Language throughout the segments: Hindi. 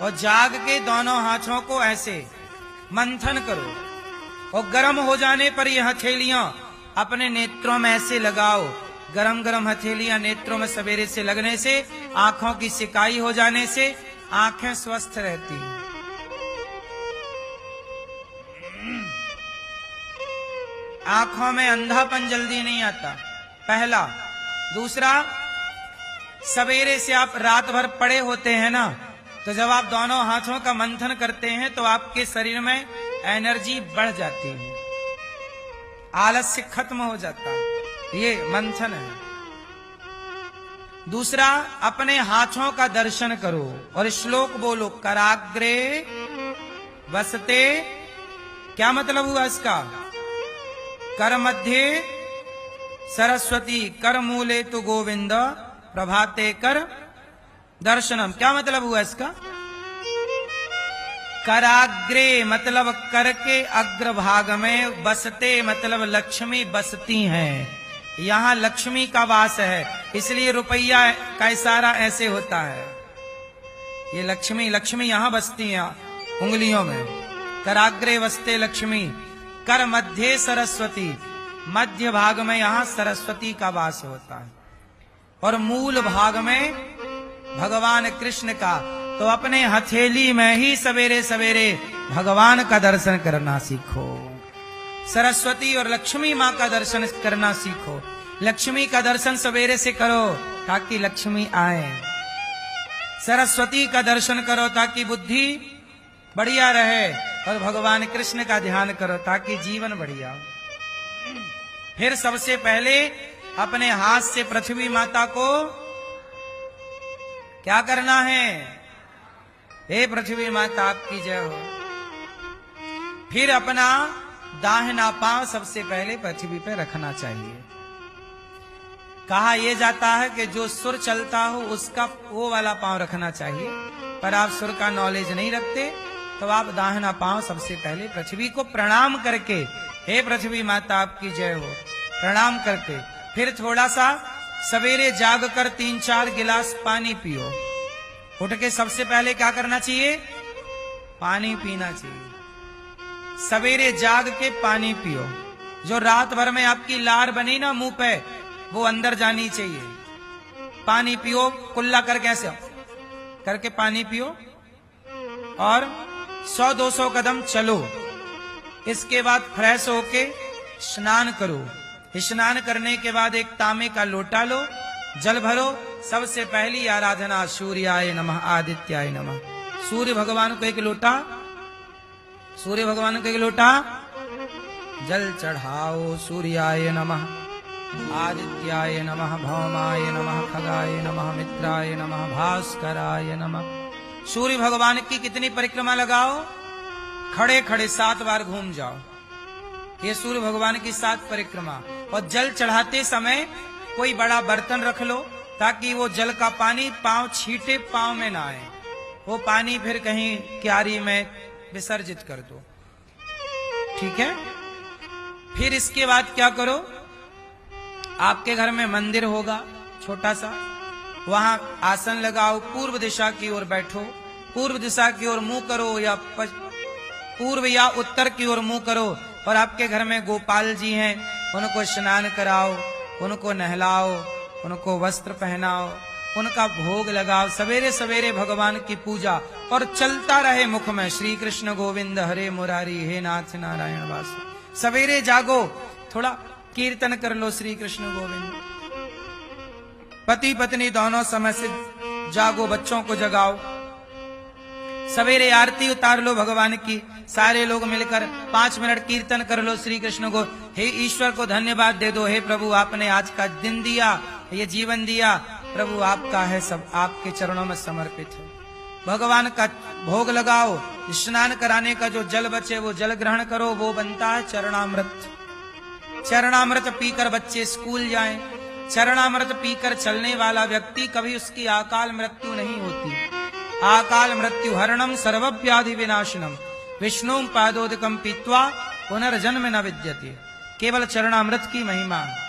और जाग के दोनों हाथों को ऐसे मंथन करो और गर्म हो जाने पर ये हथेलियां अपने नेत्रों में ऐसे लगाओ। गरम गरम हथेलियां नेत्रों में सवेरे से लगने से, आंखों की सिकाई हो जाने से आंखें स्वस्थ रहती हैं। आंखों में अंधापन जल्दी नहीं आता, पहला। दूसरा, सवेरे से आप रात भर पड़े होते हैं ना, तो जब आप दोनों हाथों का मंथन करते हैं तो आपके शरीर में एनर्जी बढ़ जाती है, आलस्य खत्म हो जाता है। ये मंथन है। दूसरा, अपने हाथों का दर्शन करो और श्लोक बोलो, कराग्रे वसते। क्या मतलब हुआ इसका? कर मध्य सरस्वती, कर मूले तु गोविंद, प्रभाते कर दर्शनम। क्या मतलब हुआ इसका? कराग्रे मतलब कर के अग्रभाग में, बसते मतलब लक्ष्मी बसती हैं। यहाँ लक्ष्मी का वास है, इसलिए रुपया का इशारा ऐसे होता है। ये लक्ष्मी, लक्ष्मी यहाँ बसती हैं उंगलियों में। कराग्रे वसते लक्ष्मी, कर मध्य सरस्वती, मध्य भाग में यहाँ सरस्वती का वास होता है, और मूल भाग में भगवान कृष्ण का। तो अपने हथेली में ही सवेरे सवेरे भगवान का दर्शन करना सीखो। सरस्वती और लक्ष्मी माँ का दर्शन करना सीखो। लक्ष्मी का दर्शन सवेरे से करो ताकि लक्ष्मी आए। सरस्वती का दर्शन करो ताकि बुद्धि बढ़िया रहे, और भगवान कृष्ण का ध्यान करो ताकि जीवन बढ़िया। फिर सबसे पहले अपने हाथ से पृथ्वी माता को क्या करना है? हे पृथ्वी माता आपकी जय हो। फिर अपना दाहिना पांव सबसे पहले पृथ्वी पे रखना चाहिए। कहा यह जाता है कि जो सुर चलता हो उसका वो वाला पांव रखना चाहिए, पर आप सुर का नॉलेज नहीं रखते तो आप दाहिना पांव सबसे पहले पृथ्वी को प्रणाम करके, हे पृथ्वी माता आपकी जय हो, प्रणाम करके फिर थोड़ा सा सवेरे जाग कर 3-4 गिलास पानी पियो। उठ के सबसे पहले क्या करना चाहिए? पानी पीना चाहिए। सवेरे जाग के पानी पियो। जो रात भर में आपकी लार बनी ना मुंह पे, वो अंदर जानी चाहिए। पानी पियो, कुल्ला करके ऐसे करके पानी पियो, और 100-200 कदम चलो। इसके बाद फ्रेश होके स्नान करो। स्नान करने के बाद एक तांबे का लोटा लो, जल भरो। सबसे पहली आराधना सूर्याय नमः, आदित्याय नमः। सूर्य भगवान को एक लोटा, सूर्य भगवान को एक लोटा जल चढ़ाओ। सूर्याय नमः, आदित्याय नमः, भौमाय नमः, खगाय नमः, मित्राय नमः, भास्कराय नमः। सूर्य भगवान की कितनी परिक्रमा लगाओ? खड़े खड़े 7 बार घूम जाओ। ये सूर्य भगवान की 7 परिक्रमा। और जल चढ़ाते समय कोई बड़ा बर्तन रख लो ताकि वो जल का पानी पांव छींटे पांव में ना आए। वो पानी फिर कहीं क्यारी में विसर्जित कर दो, ठीक है? फिर इसके बाद क्या करो? आपके घर में मंदिर होगा छोटा सा, वहां आसन लगाओ, पूर्व दिशा की ओर बैठो। पूर्व दिशा की ओर मुंह करो, या पूर्व या उत्तर की ओर मुंह करो। और आपके घर में गोपाल जी हैं, उनको स्नान कराओ, उनको नहलाओ, उनको वस्त्र पहनाओ, उनका भोग लगाओ। सवेरे सवेरे भगवान की पूजा, और चलता रहे मुख में श्री कृष्ण गोविंद हरे मुरारी, हे नाथ नारायण वासु। सवेरे जागो, थोड़ा कीर्तन कर लो श्री कृष्ण गोविंद। पति पत्नी दोनों समय से जागो, बच्चों को जगाओ। सवेरे आरती उतार लो भगवान की, सारे लोग मिलकर 5 मिनट कीर्तन कर लो श्री कृष्ण को। हे ईश्वर को धन्यवाद दे दो, हे प्रभु आपने आज का दिन दिया, ये जीवन दिया, प्रभु आपका है, सब आपके चरणों में समर्पित है। भगवान का भोग लगाओ। स्नान कराने का जो जल बचे वो जल ग्रहण करो, वो बनता है चरणामृत। चरणामृत पीकर बच्चे स्कूल जाएं। चरणामृत पीकर चलने वाला व्यक्ति कभी उसकी अकाल मृत्यु नहीं होती। अकाल मृत्यु हरणम सर्वव्याधि विनाशनम, विष्णु पादोदकम पीत्वा पुनर्जन्म न विद्यते। केवल चरणामृत की महिमा है।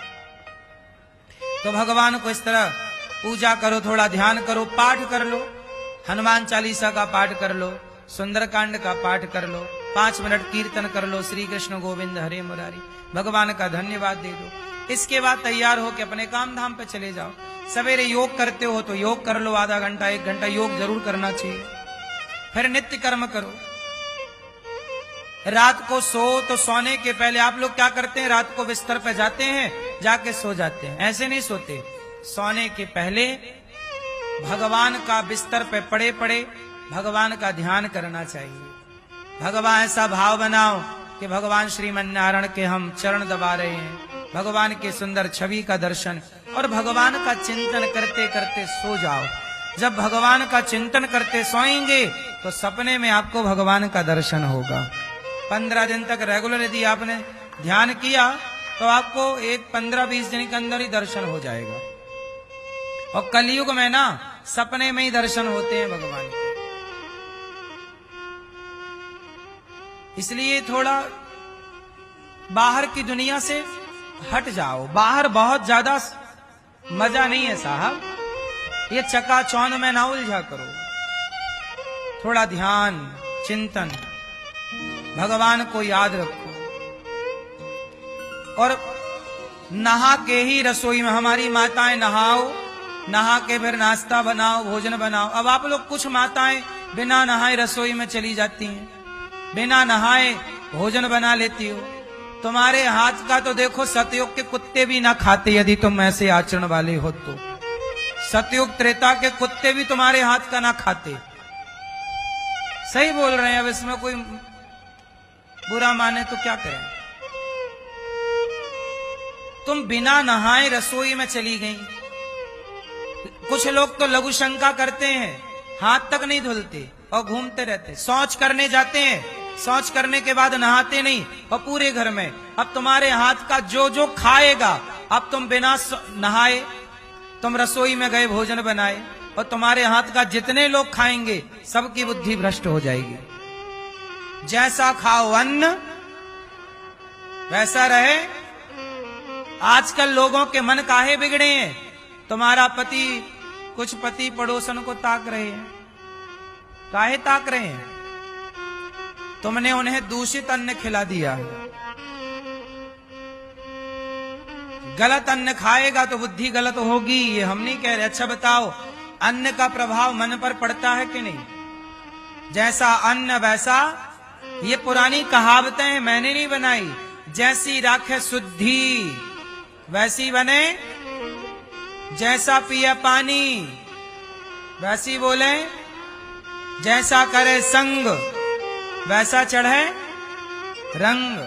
तो भगवान को इस तरह पूजा करो, थोड़ा ध्यान करो, पाठ कर लो। हनुमान चालीसा का पाठ कर लो, सुंदरकांड का पाठ कर लो, 5 मिनट कीर्तन कर लो, श्री कृष्ण गोविंद हरे मुरारी, भगवान का धन्यवाद दे दो। इसके बाद तैयार हो के अपने काम धाम पे चले जाओ। सवेरे योग करते हो तो योग कर लो, आधा घंटा 1 घंटा योग जरूर करना चाहिए। फिर नित्य कर्म करो। रात को सो तो सोने के पहले आप लोग क्या करते हैं, रात को बिस्तर पे जाते हैं, जाके सो जाते हैं। ऐसे नहीं सोते, सोने के पहले भगवान का बिस्तर पे पड़े पड़े भगवान का ध्यान करना चाहिए। भगवान ऐसा भाव बनाओ कि भगवान श्रीमन नारायण के हम चरण दबा रहे हैं, भगवान के सुंदर छवि का दर्शन, और भगवान का चिंतन करते करते सो जाओ। जब भगवान का चिंतन करते सोएंगे तो सपने में आपको भगवान का दर्शन होगा। 15 दिन तक रेगुलर यदि आपने ध्यान किया तो आपको एक 15-20 दिन के अंदर ही दर्शन हो जाएगा। और कलयुग में ना सपने में ही दर्शन होते हैं भगवान के। इसलिए थोड़ा बाहर की दुनिया से हट जाओ। बाहर बहुत ज्यादा मजा नहीं है साहब, ये चकाचौंध में ना उलझा करो। थोड़ा ध्यान चिंतन, भगवान को याद रखो। और नहा के ही रसोई में, हमारी माताएं नहाओ, नहा के फिर नाश्ता बनाओ, भोजन बनाओ। अब आप लोग कुछ माताएं बिना नहाए रसोई में चली जाती हैं, बिना नहाए भोजन बना लेती हो। तुम्हारे हाथ का तो देखो सतयुग के कुत्ते भी ना खाते, यदि तुम ऐसे आचरण वाले हो तो। सतयुग त्रेता के कुत्ते भी तुम्हारे हाथ का ना खाते। सही बोल रहे हैं, अब इसमें कोई बुरा माने तो क्या करें। तुम बिना नहाए रसोई में चली गई। कुछ लोग तो लघु शंका करते हैं, हाथ तक नहीं धुलते और घूमते रहते। शौच करने जाते हैं, शौच करने के बाद नहाते नहीं, और पूरे घर में अब तुम्हारे हाथ का जो जो खाएगा, अब तुम बिना नहाए तुम रसोई में गए, भोजन बनाए, और तुम्हारे हाथ का जितने लोग खाएंगे सबकी बुद्धि भ्रष्ट हो जाएगी। जैसा खाओ अन्न वैसा रहे। आजकल लोगों के मन काहे बिगड़े हैं। तुम्हारा पति, कुछ पति पड़ोसन को ताक रहे हैं, काहे ताक रहे हैं? तुमने उन्हें दूषित अन्न खिला दिया। गलत अन्न खाएगा तो बुद्धि गलत होगी, ये हम नहीं कह रहे। अच्छा बताओ, अन्न का प्रभाव मन पर पड़ता है कि नहीं? जैसा अन्न वैसा, ये पुरानी कहावतें हैं, मैंने नहीं बनाई। जैसी राखे शुद्धि वैसी बने, जैसा पिए पानी वैसी बोले, जैसा करे संग वैसा चढ़े रंग।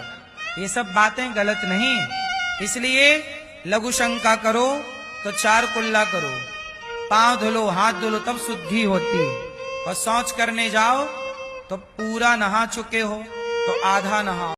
ये सब बातें गलत नहीं। इसलिए लघु शंका करो तो 4 कुल्ला करो, पांव धुलो, हाथ धुलो, तब शुद्धि होती। और शौच करने जाओ तो पूरा नहा चुके हो तो आधा नहाओ।